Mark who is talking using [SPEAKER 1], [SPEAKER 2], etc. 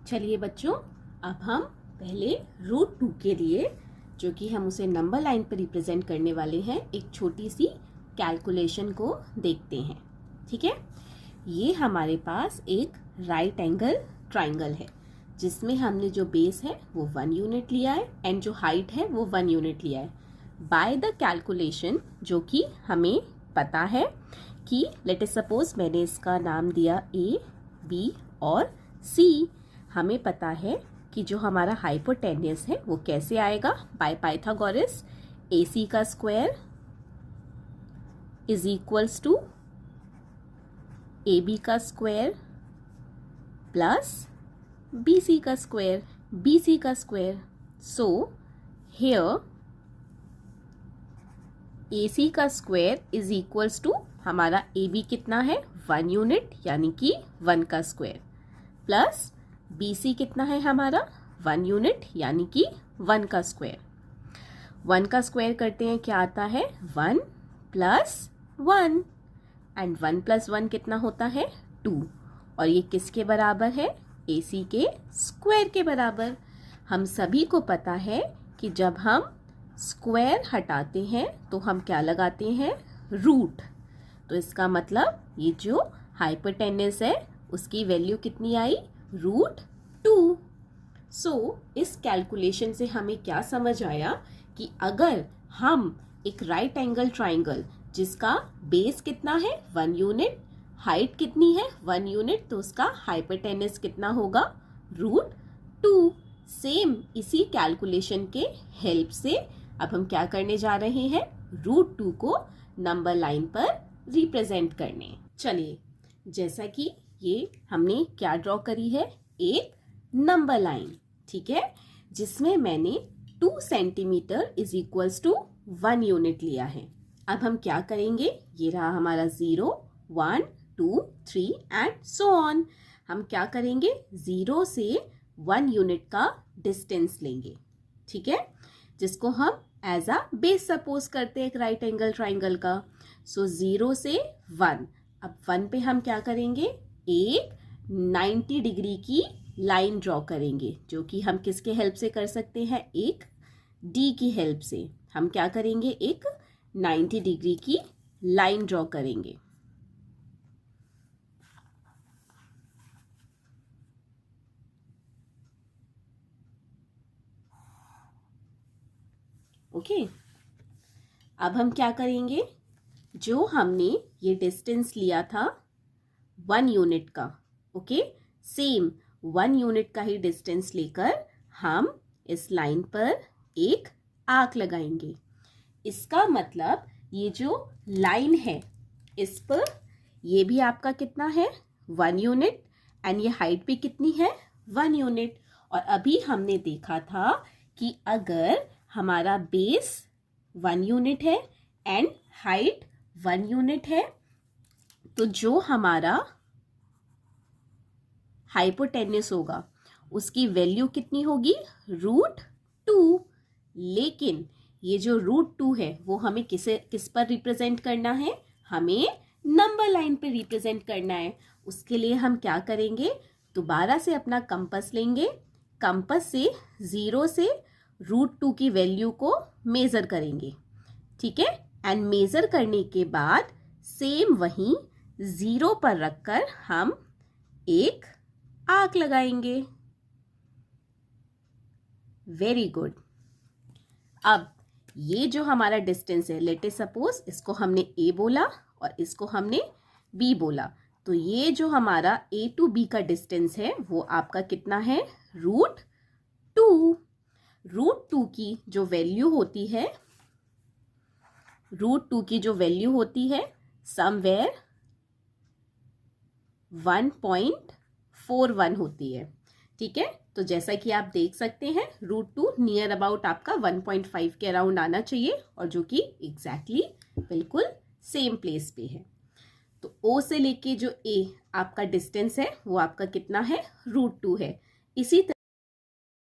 [SPEAKER 1] चलिए बच्चों, अब हम पहले √2 के लिए, जो कि हम उसे नंबर लाइन पर रिप्रेजेंट करने वाले हैं, एक छोटी सी कैलकुलेशन को देखते हैं। ठीक है, ये हमारे पास एक राइट एंगल ट्राइंगल है जिसमें हमने जो बेस है वो 1 यूनिट लिया है एंड जो हाइट है वो 1 यूनिट लिया है। बाय द कैलकुलेशन, जो कि हमें पता है कि लेट अस सपोज मैंने इसका नाम दिया A, B और C। हमें पता है कि जो हमारा हाइपोटेन्यूस है वो कैसे आएगा, बाय पाइथागोरस। AC का square is equals to AB का स्क्वायर प्लस BC का स्क्वायर, BC का स्क्वायर। सो हियर AC का स्क्वायर इज इक्वल्स टू हमारा AB कितना है 1 यूनिट यानी कि 1 का स्क्वायर, प्लस BC कितना है हमारा 1 यूनिट यानी कि 1 का स्क्वायर। 1 का स्क्वायर करते हैं, क्या आता है 1 प्लस 1 एंड 1 प्लस 1 कितना होता है 2। और ये किसके बराबर है, AC के स्क्वायर के बराबर। हम सभी को पता है कि जब हम स्क्वायर हटाते हैं तो हम क्या लगाते हैं, रूट। तो इसका मतलब ये जो हाइपोटेन्यूस है उसकी वैल्यू कितनी आई, √2। सो इस कैलकुलेशन से हमें क्या समझ आया कि अगर हम एक राइट एंगल ट्राइंगल जिसका बेस कितना है 1 यूनिट, हाइट कितनी है 1 यूनिट, तो उसका हाइपोटेन्यूस कितना होगा, √2। सेम इसी कैलकुलेशन के हेल्प से अब हम क्या करने जा रहे हैं, √2 को नंबर लाइन पर रिप्रेजेंट करने। चलिए, जैसा कि ये हमने क्या ड्रॉ करी है, एक नंबर लाइन, ठीक है, जिसमें मैंने 2 centimetre is equals to 1 unit लिया है। अब हम क्या करेंगे, ये रहा हमारा 0, 1, 2, 3 एंड सो ऑन। हम क्या करेंगे, 0 से 1 यूनिट का डिस्टेंस लेंगे, ठीक है, जिसको हम एज अ बेस सपोज करते हैं एक राइट एंगल ट्राइंगल का। सो 0 से 1, अब 1 पे हम क्या करेंगे, एक 90 डिग्री की लाइन ड्रॉ करेंगे, जो कि हम किसके हेल्प से कर सकते हैं, एक D की हेल्प से। हम क्या करेंगे, एक 90 डिग्री की लाइन ड्रॉ करेंगे। ओके, अब हम क्या करेंगे, जो हमने ये डिस्टेंस लिया था 1 यूनिट का, ओके, सेम 1 यूनिट का ही डिस्टेंस लेकर हम इस लाइन पर एक आर्क लगाएंगे। इसका मतलब ये जो लाइन है इस पर, ये भी आपका कितना है 1 यूनिट एंड ये हाइट भी कितनी है 1 यूनिट। और अभी हमने देखा था कि अगर हमारा बेस 1 यूनिट है एंड हाइट 1 यूनिट है तो जो हमारा हाइपोटेन्यूस होगा उसकी वैल्यू कितनी होगी, √2। लेकिन ये जो √2 है वो हमें किस पर रिप्रेजेंट करना है, हमें नंबर लाइन पे रिप्रेजेंट करना है। उसके लिए हम क्या करेंगे, दोबारा से अपना कंपास लेंगे, कंपास से 0 से √2 की वैल्यू को मेजर करेंगे, ठीक है, एंड मेजर करने के बाद सेम वहीं 0 पर रखकर हम एक आर्क लगाएंगे। Very good. अब ये जो हमारा डिस्टेंस है, लेट अस सपोज इसको हमने A बोला और इसको हमने B बोला, तो ये जो हमारा A to B का डिस्टेंस है वो आपका कितना है, √2। √2 की जो वैल्यू होती है, √2 की जो वैल्यू होती है समवेयर 1.41 होती है, ठीक है। तो जैसा कि आप देख सकते हैं √2 नियर अबाउट आपका 1.5 के अराउंड आना चाहिए, और जो कि एग्जैक्टली बिल्कुल सेम प्लेस पे है। तो O से लेके जो A आपका डिस्टेंस है वो आपका कितना है, √2 है। इसी